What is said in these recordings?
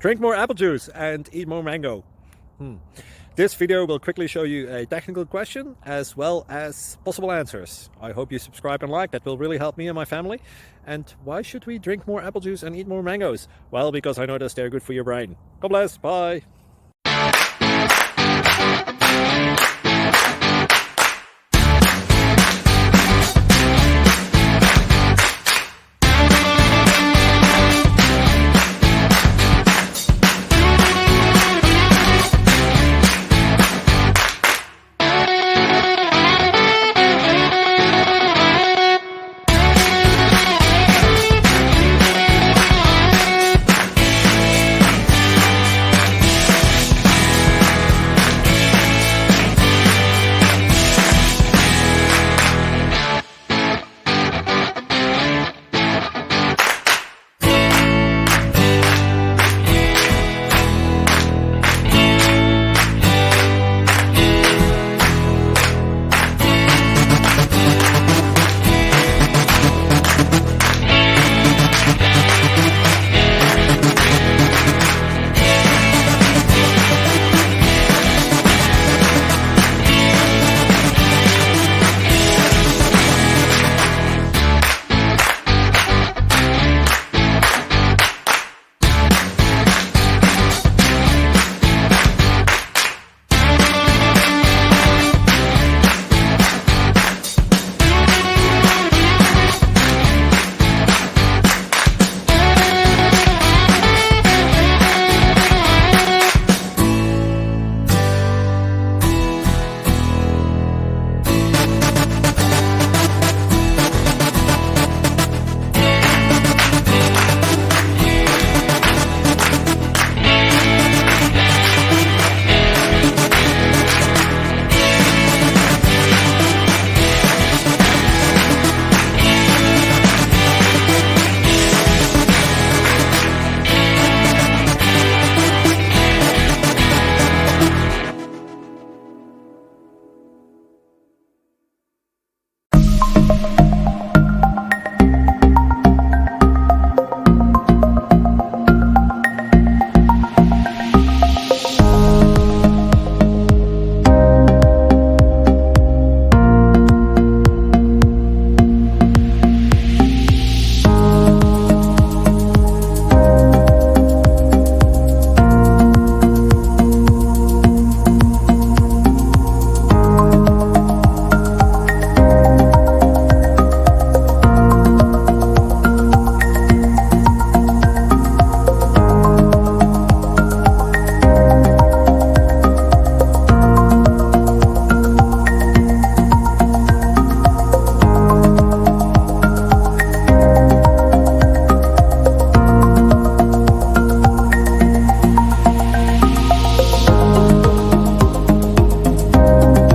Drink more apple juice and eat more mango. This video will quickly show you a technical question as well as possible answers. I hope you subscribe and like, that will really help me and my family. And why should we drink more apple juice and eat more mangoes? Well, because I noticed they're good for your brain. God bless, bye.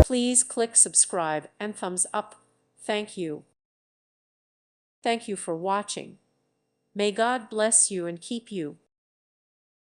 Please click subscribe and thumbs up. Thank you. Thank you for watching. May God bless you and keep you.